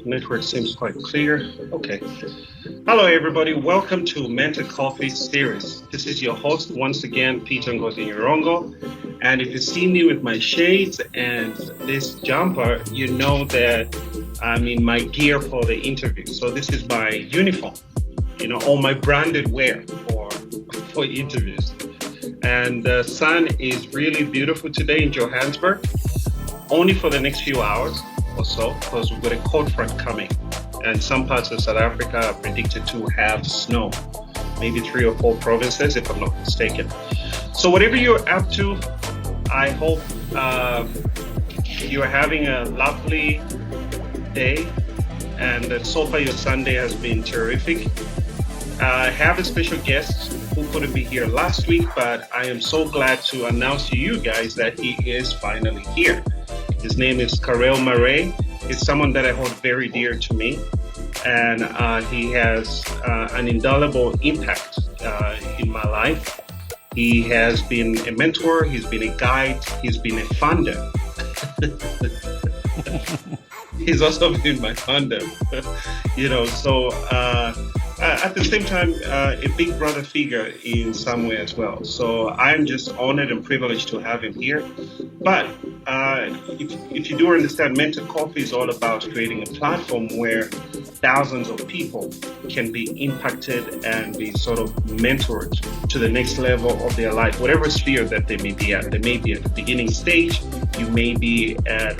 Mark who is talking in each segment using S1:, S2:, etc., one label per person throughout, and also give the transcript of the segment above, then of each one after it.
S1: Network seems quite clear. Okay. Hello, everybody. Welcome to Mentor Coffee series. This is your host once again, Peter Ngozi-Nyirongo. And if you see me with my shades and this jumper, you know that I'm in my gear for the interview. So this is my uniform, all my branded wear for interviews. And the sun is really beautiful today in Johannesburg, only for the next few hours or so, because we've got a cold front coming, and some parts of South Africa are predicted to have snow, maybe 3 or 4 provinces if I'm not mistaken. So whatever you're up to, I hope you're having a lovely day, and so far your Sunday has been terrific. I have a special guest who couldn't be here last week, but I am so glad to announce to you guys that he is finally here. His name is Karel Mare. He's someone that I hold very dear to me, and he has an indelible impact in my life. He has been a mentor, he's been a guide, he's been a funder. He's also been my funder, so at the same time, a big brother figure in some way as well. So I'm just honored and privileged to have him here. But if you do understand, Mentor Coffee is all about creating a platform where thousands of people can be impacted and be sort of mentored to the next level of their life, whatever sphere that they may be at. They may be at the beginning stage, you may be at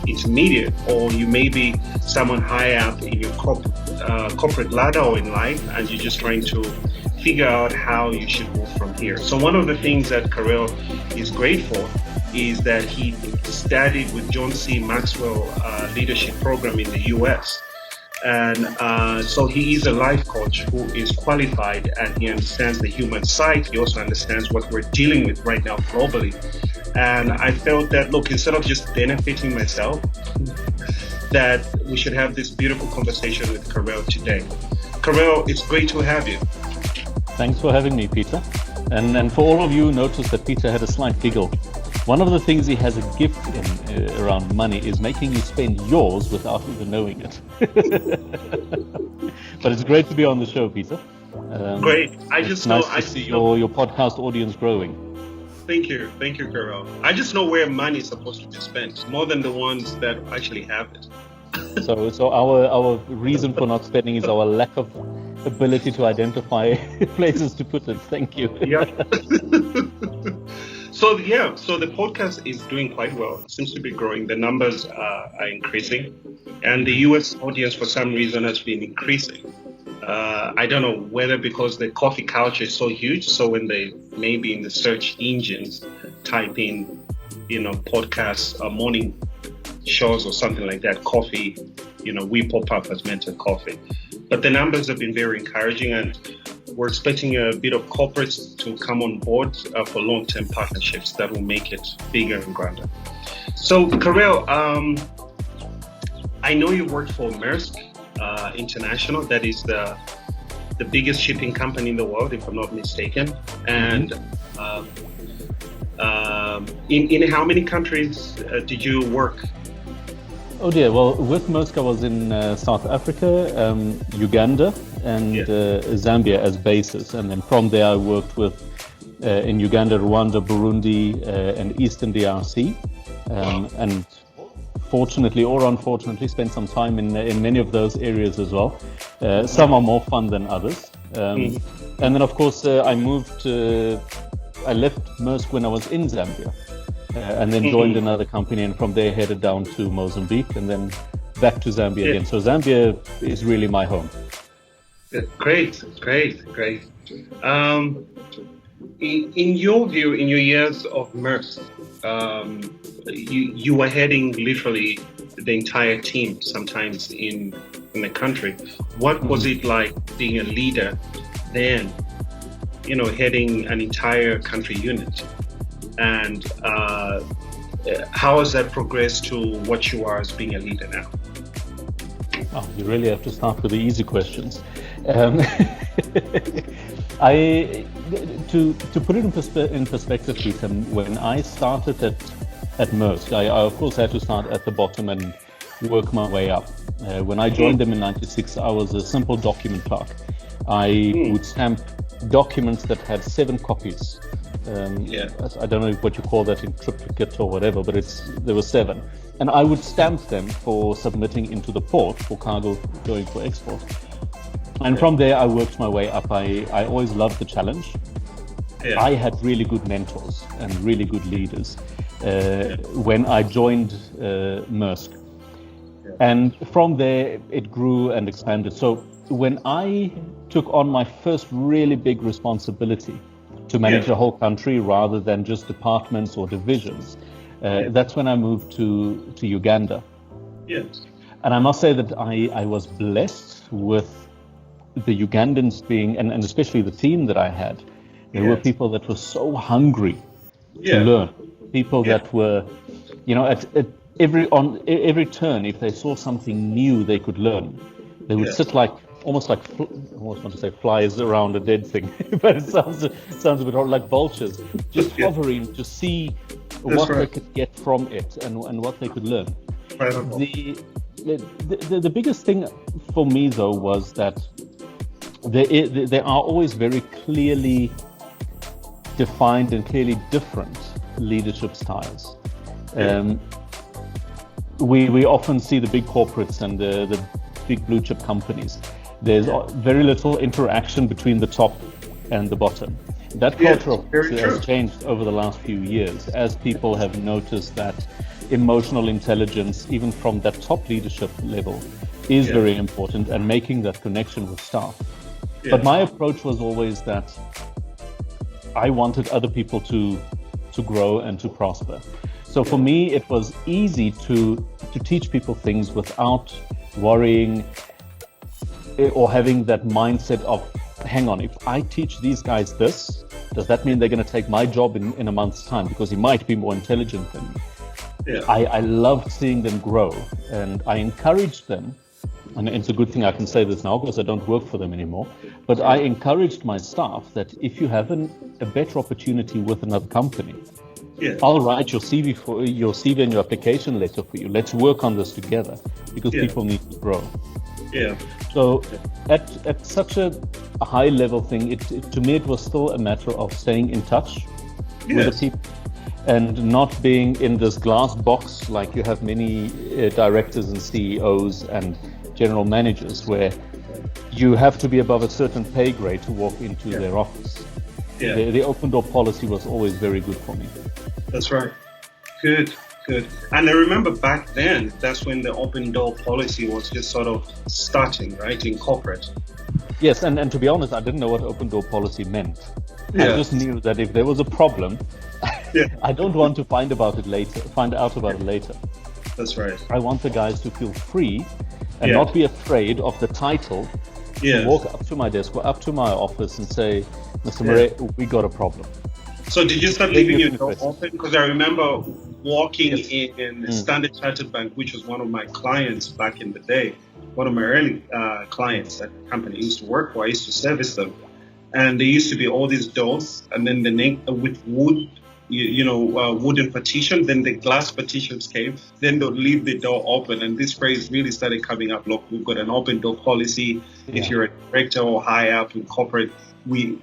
S1: intermediate, or you may be someone high up in your corporate ladder or in life, and you're just trying to figure out how you should move from here. So one of the things that Karel is great for is that he studied with John C. Maxwell leadership program in the US. And so he is a life coach who is qualified, and he understands the human side. He also understands what we're dealing with right now globally. And I felt that, look, instead of just benefiting myself, that we should have this beautiful conversation with Karel today. Karel, it's great to have you.
S2: Thanks for having me, Peter. And for all of you, notice that Peter had a slight giggle. One of the things he has a gift in around money is making you spend yours without even knowing it. But it's great to be on the show, Peter.
S1: Great.
S2: It's nice to see your podcast audience growing.
S1: Thank you, Karel. I just know where money is supposed to be spent, more than the ones that actually have it.
S2: So our reason for not spending is our lack of ability to identify places to put it. Thank you.
S1: Yeah. So the podcast is doing quite well. It seems to be growing. The numbers are increasing, and the US audience for some reason has been increasing. I don't know whether because the coffee culture is so huge, so when they maybe in the search engines type in, podcasts or morning shows or something like that, coffee, we pop up as Mentor Coffee. But the numbers have been very encouraging, and we're expecting a bit of corporates to come on board for long-term partnerships that will make it bigger and grander. So, Karel, I know you work for Maersk International. That is the biggest shipping company in the world, if I'm not mistaken. And in how many countries did you work?
S2: Oh dear, well, with Maersk I was in South Africa, Uganda, and Zambia as bases. And then from there I worked with, in Uganda, Rwanda, Burundi, and Eastern DRC. And fortunately or unfortunately spent some time in many of those areas as well. Some are more fun than others. And then of course I left Maersk when I was in Zambia. And then joined another company, and from there headed down to Mozambique, and then back to Zambia again. So Zambia is really my home.
S1: Great. In your view, in your years of Merck, you were heading literally the entire team sometimes in the country. What was it like being a leader then, heading an entire country unit? And how has that progressed to what you are as being a leader now?
S2: Oh, you really have to start with the easy questions. Um, I to put it in perspective, Peter, when I started at Maersk, I of course had to start at the bottom and work my way up. When I joined them in '96, I was a simple document clerk. I would stamp documents that had 7 copies. I don't know what you call that in triplicate or whatever, but there were 7. And I would stamp them for submitting into the port for cargo going for export. And from there, I worked my way up. I always loved the challenge. Yeah. I had really good mentors and really good leaders when I joined Maersk. Yeah. And from there, it grew and expanded. So when I took on my first really big responsibility to manage the whole country rather than just departments or divisions, that's when I moved to Uganda.
S1: Yes.
S2: And I must say that I was blessed with the Ugandans being, and especially the team that I had. There were people that were so hungry to learn. People that were, at every turn, if they saw something new they could learn, they would sit almost want to say flies around a dead thing, but it sounds a bit like vultures, just hovering to see what they could get from it and what they could learn. The biggest thing for me, though, was that there are always very clearly defined and clearly different leadership styles. We often see the big corporates and the big blue chip companies. There's very little interaction between the top and the bottom. That culture has changed over the last few years as people have noticed that emotional intelligence, even from that top leadership level, is very important, and making that connection with staff. But my approach was always that I wanted other people to grow and to prosper. So for me, it was easy to teach people things without worrying or having that mindset of, hang on, if I teach these guys this, does that mean they're going to take my job in a month's time because he might be more intelligent than me? I loved seeing them grow, and I encouraged them. And it's a good thing I can say this now because I don't work for them anymore. But I encouraged my staff that if you have a better opportunity with another company, I'll write your CV and your application letter for you. Let's work on this together because people need to grow. So at such a high level thing, to me it was still a matter of staying in touch with the people and not being in this glass box like you have many directors and CEOs and general managers, where you have to be above a certain pay grade to walk into their office. The open door policy was always very good for me.
S1: That's right. Good. And I remember back then, that's when the open door policy was just sort of starting, right, in corporate.
S2: Yes, and to be honest, I didn't know what open door policy meant. I just knew that if there was a problem, I don't want to find out about it later.
S1: That's right.
S2: I want the guys to feel free and not be afraid of the title, to walk up to my desk or up to my office and say, Mr. Mare, we got a problem.
S1: So did you start leaving your door open? Because I remember walking in Standard Chartered Bank, which was one of my clients back in the day, one of my early clients that the company used to work for. I used to service them. And there used to be all these doors, and then the name with wood, wooden partition, then the glass partitions came, then they'll leave the door open. And this phrase really started coming up. Look, we've got an open door policy. If you're a director or high up in corporate,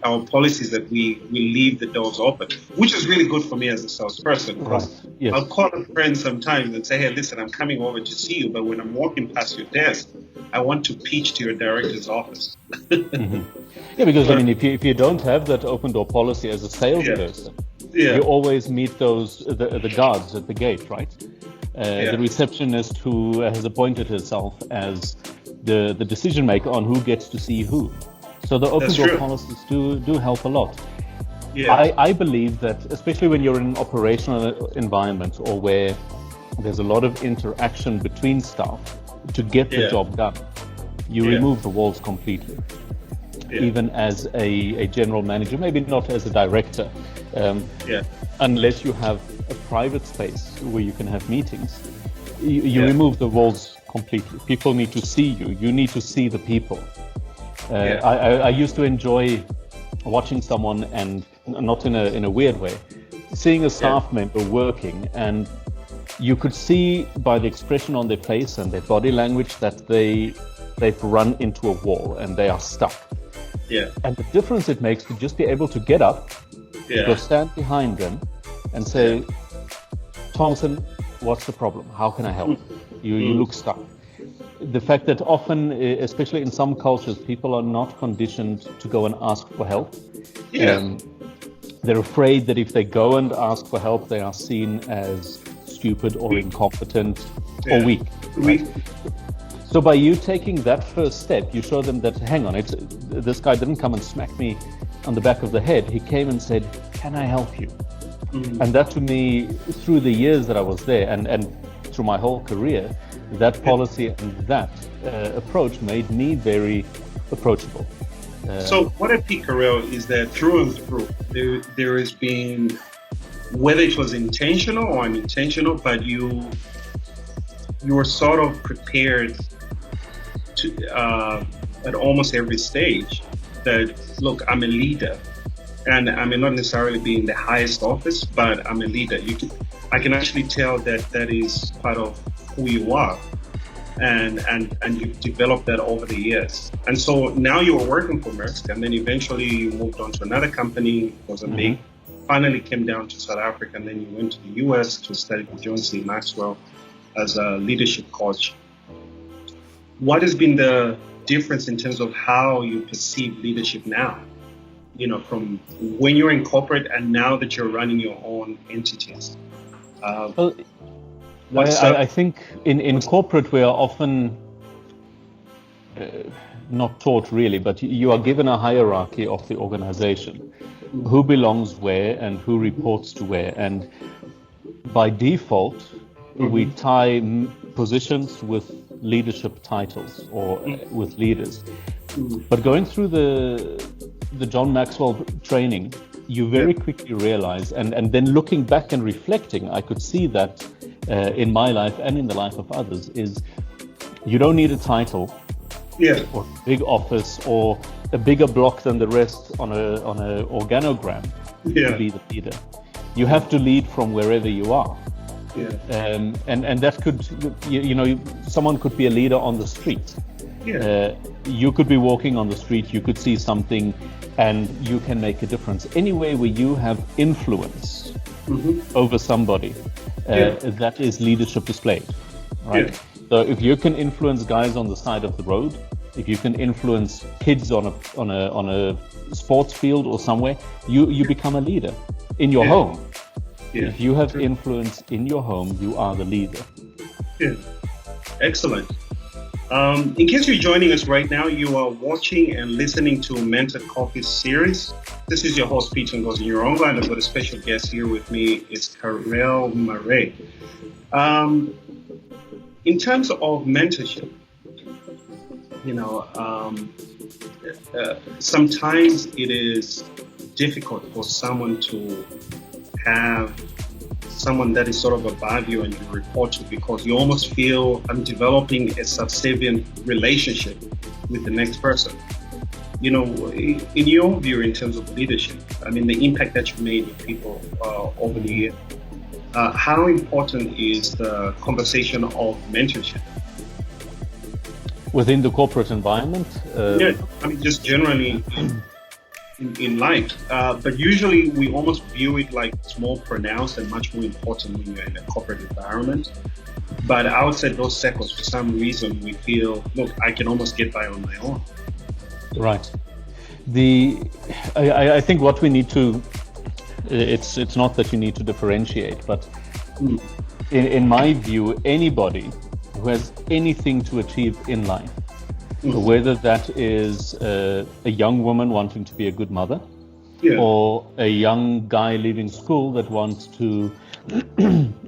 S1: our policies that we leave the doors open, which is really good for me as a salesperson. Because I'll call a friend sometimes and say, hey, listen, I'm coming over to see you, but when I'm walking past your desk, I want to pitch to your director's office.
S2: Yeah, because I mean, if you don't have that open door policy as a salesperson, you always meet the guards at the gate, right? The receptionist who has appointed herself as the decision maker on who gets to see who. So the open door policies do help a lot.
S1: Yeah.
S2: I believe that, especially when you're in an operational environment or where there's a lot of interaction between staff to get the
S1: Yeah.
S2: job done, you
S1: Yeah.
S2: remove the walls completely.
S1: Yeah.
S2: Even as a general manager, maybe not as a director,
S1: Yeah.
S2: unless you have a private space where you can have meetings, you
S1: Yeah.
S2: remove the walls completely. People need to see you. You need to see the people.
S1: Yeah.
S2: I used to enjoy watching someone, and not in a weird way, seeing a staff member working, and you could see by the expression on their face and their body language that they've run into a wall and they are stuck.
S1: Yeah.
S2: And the difference it makes to just be able to get up,
S1: Yeah.
S2: go stand behind them and say, Thompson, what's the problem? How can I help? You look stuck. The fact that often, especially in some cultures, people are not conditioned to go and ask for help.
S1: Yeah.
S2: They're afraid that if they go and ask for help, they are seen as stupid or incompetent or weak. Right? So by you taking that first step, you show them that, hang on, this guy didn't come and smack me on the back of the head. He came and said, can I help you? And that, to me, through the years that I was there and through my whole career, that policy and that approach made me very approachable.
S1: So what I pick, Karel, is that through and through, there has been, whether it was intentional or unintentional, but you were sort of prepared to, at almost every stage, that, look, I'm a leader. And I may not necessarily be in the highest office, but I'm a leader. I can actually tell that is part of who you are. And you've developed that over the years. And so now you were working for Maersk, and then eventually you moved on to another company, Mozambique, finally came down to South Africa, and then you went to the US to study with John C. Maxwell as a leadership coach. What has been the difference in terms of how you perceive leadership now? You know, from when you're in corporate and now that you're running your own entities.
S2: I think in corporate we are often not taught really, but you are given a hierarchy of the organization, who belongs where and who reports to where, and by default we tie positions with leadership titles or with leaders. But going through the John Maxwell training, you very quickly realize, and then looking back and reflecting, I could see that in my life and in the life of others, is you don't need a title or a big office or a bigger block than the rest on a organogram to be the leader. You have to lead from wherever you are. And that could, you know, someone could be a leader on the street. You could be walking on the street, you could see something, and you can make a difference. Anywhere where you have influence over somebody, that is leadership displayed, right? So if you can influence guys on the side of the road, if you can influence kids on a sports field or somewhere, you become a leader in your home. If you have influence in your home, you are the leader.
S1: Excellent. In case you're joining us right now, you are watching and listening to Mentor Coffee series. This is your host, Peter Ngozi-Nyirongo, and I've got a special guest here with me. It's Karel Mare. In terms of mentorship, you know, sometimes it is difficult for someone to have someone that is sort of above you and you report to, because you almost feel I'm developing a subservient relationship with the next person. You know, in your view, in terms of leadership, I mean, the impact that you've made with people over the years, how important is the conversation of mentorship?
S2: Within the corporate environment?
S1: I mean, just generally in life, but usually we almost view it like it's more pronounced and much more important when you're in a corporate environment. But outside those circles, for some reason, we feel, look, I can almost get by on my own.
S2: Right. I think what we need to, it's not that you need to differentiate, but in my view, anybody who has anything to achieve in life, whether that is a young woman wanting to be a good mother,
S1: Yeah.
S2: or a young guy leaving school that wants to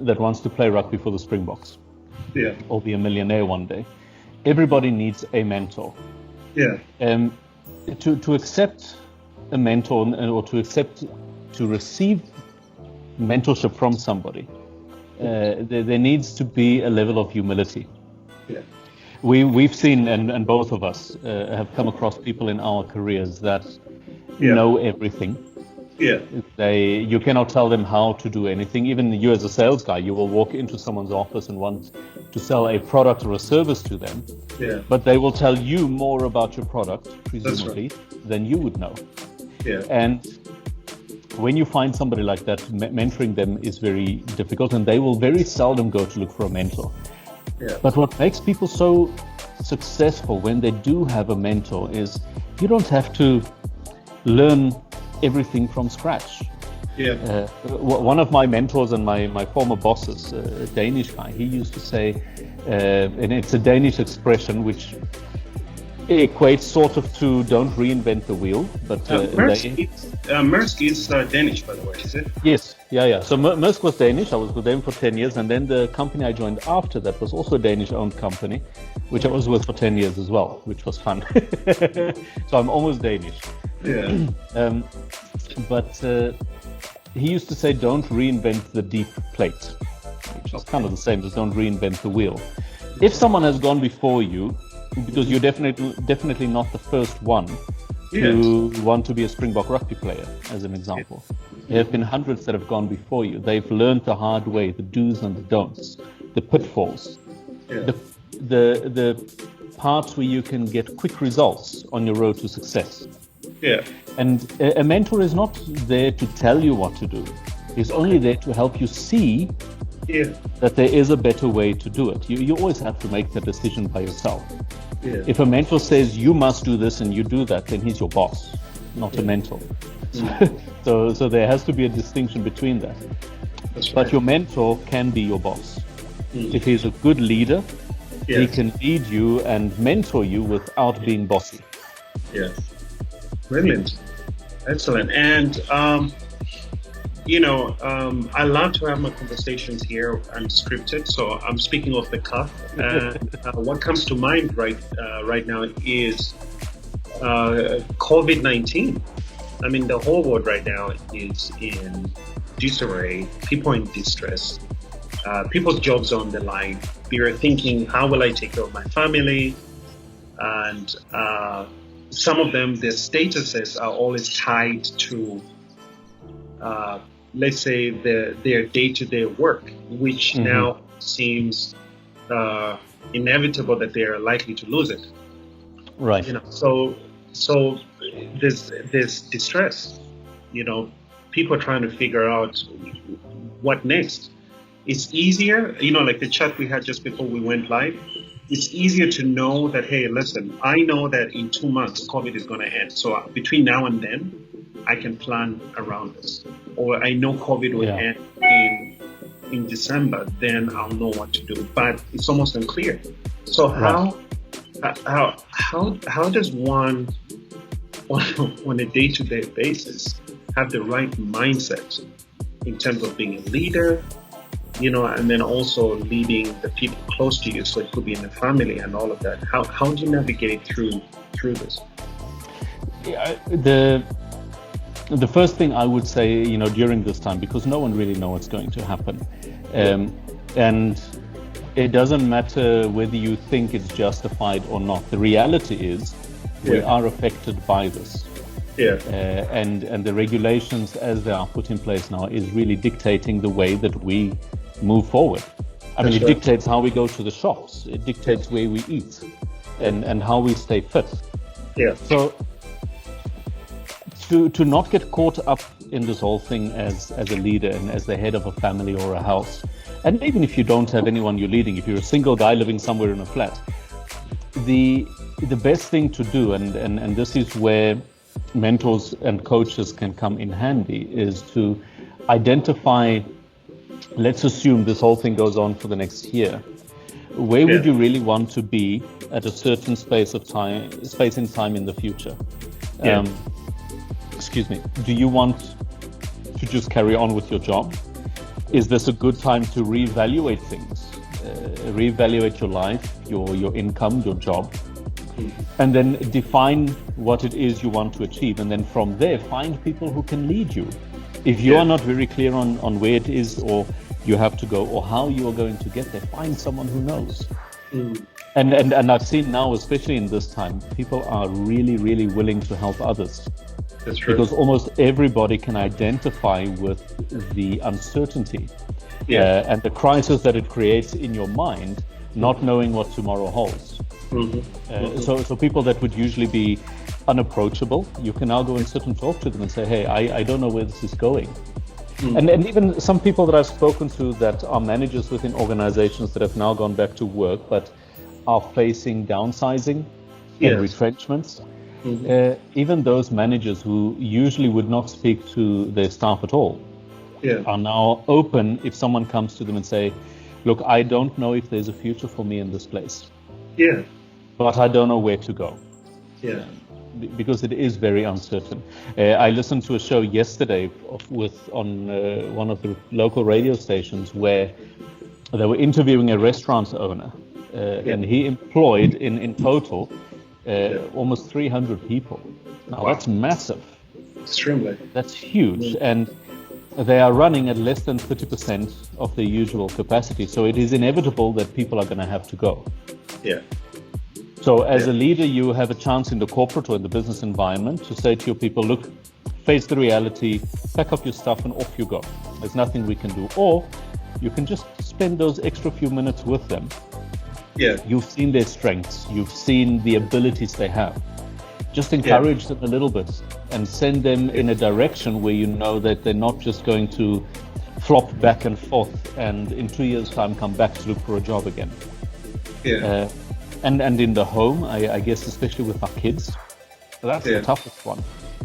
S2: that wants to play rugby for the Springboks
S1: Yeah.
S2: or be a millionaire one day. Everybody needs a mentor.
S1: Yeah.
S2: To accept a mentor or to receive mentorship from somebody, there needs to be a level of humility.
S1: Yeah.
S2: We've seen, and both of us have come across people in our careers that know everything.
S1: Yeah.
S2: You cannot tell them how to do anything. Even you as a sales guy, you will walk into someone's office and want to sell a product or a service to them, but they will tell you more about your product, presumably, than you would know.
S1: Yeah.
S2: And when you find somebody like that, mentoring them is very difficult, and they will very seldom go to look for a mentor.
S1: Yeah.
S2: But what makes people so successful when they do have a mentor is you don't have to learn everything from scratch.
S1: Yeah.
S2: One of my mentors and my former bosses, a Danish guy, he used to say, and it's a Danish expression which equates sort of to don't reinvent the wheel, but
S1: Maersk is Danish, by the way, is it?
S2: Yes, yeah. So Maersk was Danish. I was with them for 10 years, and then the company I joined after that was also a Danish-owned company, which I was with for 10 years as well, which was fun. So I'm almost Danish.
S1: Yeah.
S2: But he used to say, don't reinvent the deep plate, which is kind of the same as don't reinvent the wheel. If someone has gone before you, because you're definitely not the first one to want to be a Springbok rugby player, as an example. There have been hundreds that have gone before you. They've learned the hard way, the do's and the don'ts, the pitfalls, the parts where you can get quick results on your road to success.
S1: Yeah.
S2: And a mentor is not there to tell you what to do. He's only there to help you see that there is a better way to do it. You always have to make the decision by yourself.
S1: Yeah.
S2: If a mentor says you must do this and you do that, then he's your boss, not a mentor. So there has to be a distinction between that.
S1: That's right.
S2: But your mentor can be your boss. If he's a good leader, he can lead you and mentor you without being bossy.
S1: Yeah. Brilliant. Excellent. And, I love to have my conversations here unscripted, so I'm speaking off the cuff. What comes to mind right now is COVID-19. I mean, the whole world right now is in disarray. People are in distress. People's jobs are on the line. They're thinking, how will I take care of my family? And some of them, their statuses are always tied to, let's say, their day-to-day work, which now seems inevitable that they are likely to lose it.
S2: Right.
S1: So there's distress. People are trying to figure out what next. It's easier, like the chat we had just before we went live. It's easier to know that, hey, listen, I know that in 2 months COVID is going to end. So between now and then, I can plan around this. Or I know COVID will end in December, then I'll know what to do. But it's almost unclear. So how does one, on a day-to-day basis, have the right mindset in terms of being a leader, and then also leading the people close to you, so it could be in the family and all of that. How do you navigate through this?
S2: Yeah, the first thing I would say, during this time, because no one really knows what's going to happen, and it doesn't matter whether you think it's justified or not. The reality is we are affected by this. Yeah. And the regulations as they are put in place now is really dictating the way that we move forward. I mean, it dictates how we go to the shops. It dictates where we eat and how we stay fit.
S1: Yeah.
S2: So to not get caught up in this whole thing as a leader and as the head of a family or a house, and even if you don't have anyone you're leading, if you're a single guy living somewhere in a flat, the best thing to do, and this is where mentors and coaches can come in handy, is to identify, let's assume this whole thing goes on for the next year. Where would you really want to be at a certain space in time in the future? excuse me, do you want to just carry on with your job? Is this a good time to reevaluate things? Reevaluate your life, your income, your job, and then define what it is you want to achieve. And then from there, find people who can lead you. If you are not very clear on where it is or you have to go or how you are going to get there, find someone who knows. And I've seen now, especially in this time, people are really, really willing to help others.
S1: That's true.
S2: Because almost everybody can identify with the uncertainty and the crisis that it creates in your mind, not knowing what tomorrow holds. So people that would usually be unapproachable, you can now go and sit and talk to them and say, hey, I don't know where this is going. And even some people that I've spoken to that are managers within organizations that have now gone back to work but are facing downsizing and retrenchments. Even those managers who usually would not speak to their staff at all are now open if someone comes to them and say, look, I don't know if there's a future for me in this place. But I don't know where to go. Because it is very uncertain. I listened to a show yesterday on one of the local radio stations where they were interviewing a restaurant owner, and he employed in total almost 300 people. Now that's massive.
S1: Extremely.
S2: That's huge, and they are running at less than 30% of their usual capacity. So it is inevitable that people are going to have to go. So as a leader, you have a chance in the corporate or in the business environment to say to your people, look, face the reality, pack up your stuff and off you go. There's nothing we can do. Or you can just spend those extra few minutes with them. You've seen their strengths. You've seen the abilities they have. Just encourage them a little bit and send them in a direction where you know that they're not just going to flop back and forth and in 2 years' time come back to look for a job again. And in the home, I guess, especially with our kids, that's the toughest one.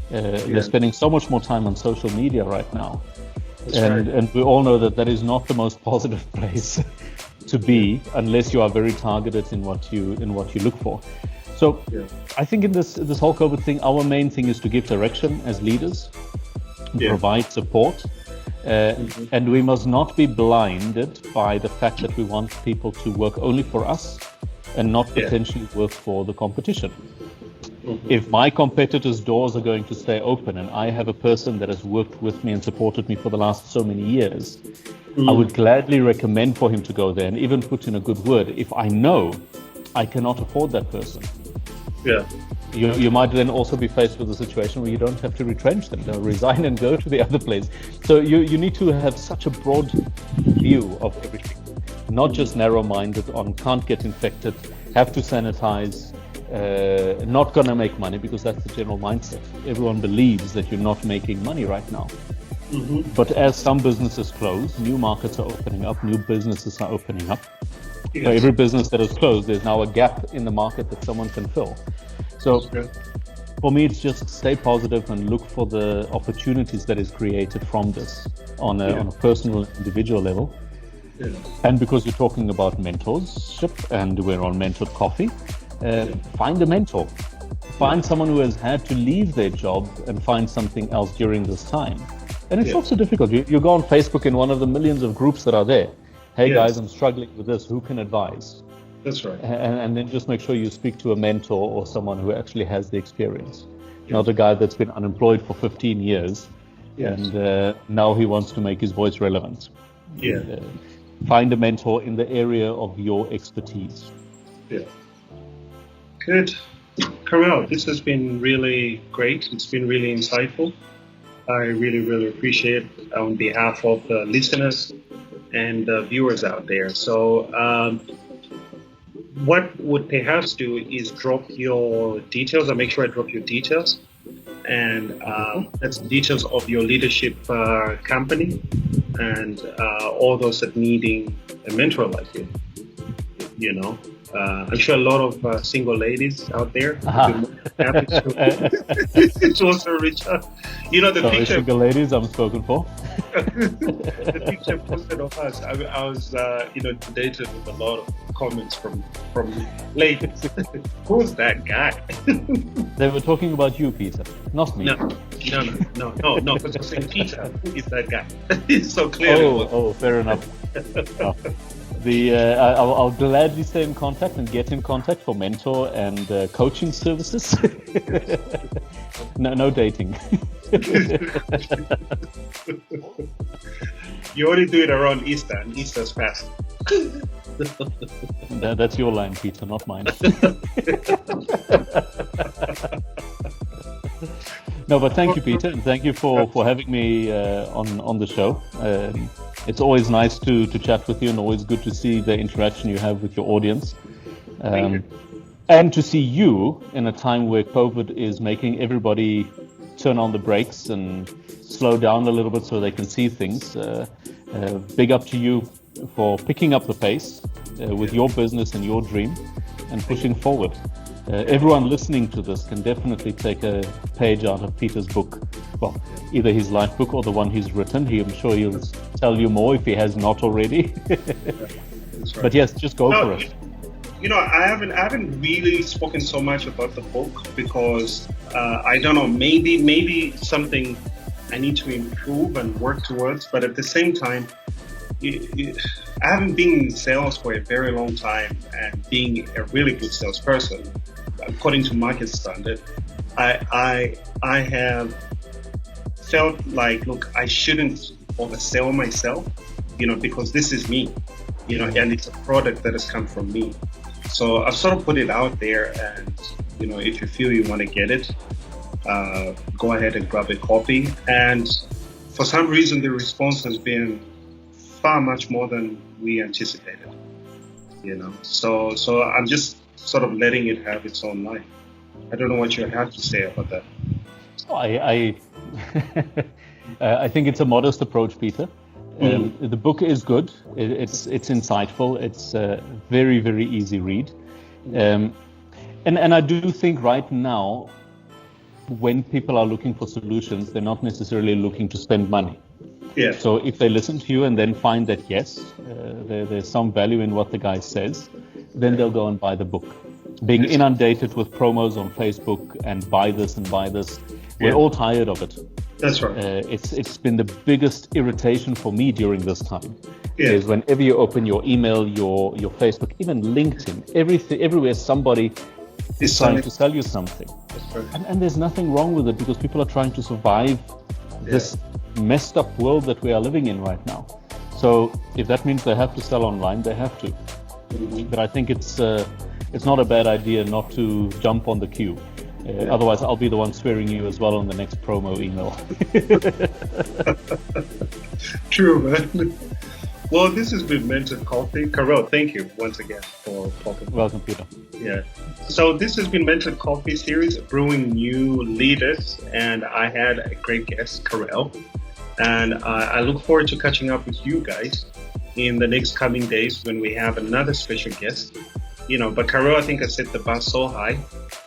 S2: They're spending so much more time on social media right now. And we all know that is not the most positive place to be unless you are very targeted in what you look for. So I think in this whole COVID thing, our main thing is to give direction as leaders, provide support, and we must not be blinded by the fact that we want people to work only for us and not potentially work for the competition. If my competitors' doors are going to stay open and I have a person that has worked with me and supported me for the last so many years, I would gladly recommend for him to go there and even put in a good word if I know I cannot afford that person. You might then also be faced with a situation where you don't have to retrench them. They'll resign and go to the other place. So you need to have such a broad view of everything, not just narrow-minded on can't get infected, have to sanitize, not going to make money, because that's the general mindset. Everyone believes that you're not making money right now. But as some businesses close, new markets are opening up, new businesses are opening up. So every business that is closed, there's now a gap in the market that someone can fill. So for me, it's just stay positive and look for the opportunities that is created from this on a personal, individual level. And because you're talking about mentorship and we're on Mentored Coffee, find a mentor. Find someone who has had to leave their job and find something else during this time. And it's not so difficult. You go on Facebook in one of the millions of groups that are there. Hey guys, I'm struggling with this. Who can advise?
S1: That's right.
S2: And then just make sure you speak to a mentor or someone who actually has the experience. Not a guy that's been unemployed for 15 years and now he wants to make his voice relevant. Find a mentor in the area of your expertise.
S1: Good. Karel, this has been really great. It's been really insightful. I really, really appreciate it on behalf of the listeners and the viewers out there. So what would perhaps do is drop your details. I'll make sure I drop your details. And that's the details of your leadership company and all those that needing a mentor like you, I'm sure a lot of single ladies out there
S2: Aha.
S1: would be happy to also reach out. You know, the
S2: Sorry,
S1: picture,
S2: single ladies, I'm spoken for.
S1: the picture posted of us. I was, inundated with a lot of comments from ladies. Who's that guy?
S2: They were talking about you, Peter, not me.
S1: No. Because I saying Peter, who is that guy? So clearly.
S2: Oh, fair enough. No. I'll gladly stay in contact and get in contact for mentor and coaching services. No dating.
S1: You only do it around Easter, and Easter's fast.
S2: That's your line, Peter, not mine. No, but thank you, Peter, and thank you for having me on the show. It's always nice to chat with you, and always good to see the interaction you have with your audience. And to see you in a time where COVID is making everybody turn on the brakes and slow down a little bit so they can see things. Big up to you for picking up the pace with your business and your dream and pushing forward. Everyone listening to this can definitely take a page out of Peter's book. Well, either his life book or the one he's written. I'm sure he'll tell you more if he has not already. Right. But yes, just go for it.
S1: You know, I haven't really spoken so much about the book because I don't know, maybe something I need to improve and work towards. But at the same time, I haven't been in sales for a very long time, and being a really good salesperson, according to market standard, I have felt like, look, I shouldn't oversell myself, because this is me, and it's a product that has come from me. So I've sort of put it out there, and if you feel you want to get it, go ahead and grab a copy. And for some reason, the response has been far much more than we anticipated, So I'm just sort of letting it have its own life. I don't know what you have to say about that.
S2: I think it's a modest approach, Peter. The book is good. It's insightful. It's a very, very easy read. And I do think right now, when people are looking for solutions, they're not necessarily looking to spend money.
S1: Yeah.
S2: So if they listen to you and then find that, yes, there's some value in what the guy says, then they'll go and buy the book. Being inundated with promos on Facebook and buy this and buy this, we're all tired of it.
S1: That's right.
S2: It's been the biggest irritation for me during this time. Is whenever you open your email, your Facebook, even LinkedIn, everywhere somebody is trying to sell you something.
S1: Right.
S2: And there's nothing wrong with it, because people are trying to survive this messed up world that we are living in right now. So if that means they have to sell online, they have to. Mm-hmm. But I think it's not a bad idea not to jump on the queue. Otherwise, I'll be the one swearing you as well on the next promo email.
S1: True, man. Well, this has been Mentor Coffee. Karel, thank you once again for talking.
S2: Welcome, Peter.
S1: Yeah. So this has been Mentor Coffee series, brewing new leaders, and I had a great guest, Karel. And I look forward to catching up with you guys in the next coming days when we have another special guest. But Karel, I think I set the bar so high.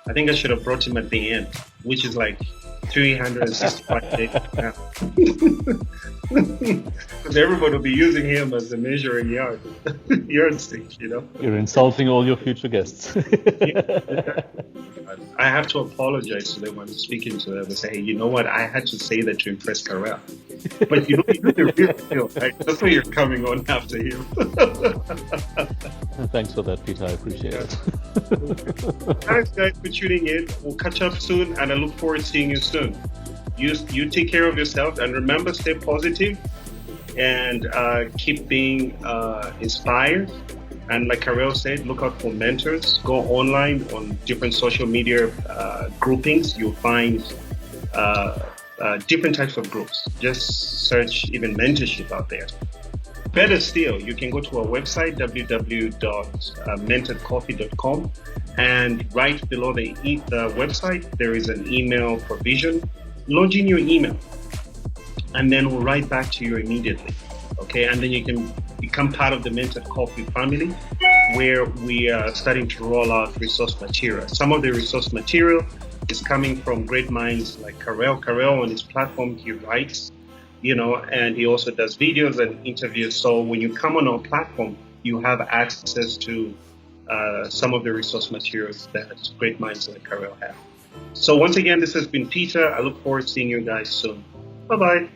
S1: I think I should have brought him at the end, which is like 365 days now. Because everybody will be using him as the measuring yardstick,
S2: You're insulting all your future guests.
S1: I have to apologize to them when I'm speaking to them and say, hey, you know what? I had to say that to impress Karel. But you're the real deal, right? That's why you're coming on after him.
S2: Thanks for that, Peter. I appreciate it.
S1: Thanks, guys, for tuning in. We'll catch up soon, and I look forward to seeing you soon. You take care of yourself, and remember, stay positive and keep being inspired. And like Karel said, look out for mentors. Go online on different social media groupings. You'll find different types of groups. Just search even mentorship out there. Better still, you can go to our website, www.mentorcoffee.com, and right below the website, there is an email provision. Log in your email, and then we'll write back to you immediately. Okay, and then you can become part of the Mentor Coffee family where we are starting to roll out resource material. Some of the resource material is coming from great minds like Karel. Karel on his platform, he writes, and he also does videos and interviews. So when you come on our platform, you have access to some of the resource materials that great minds like Karel have. So once again, this has been Peter. I look forward to seeing you guys soon. Bye-bye.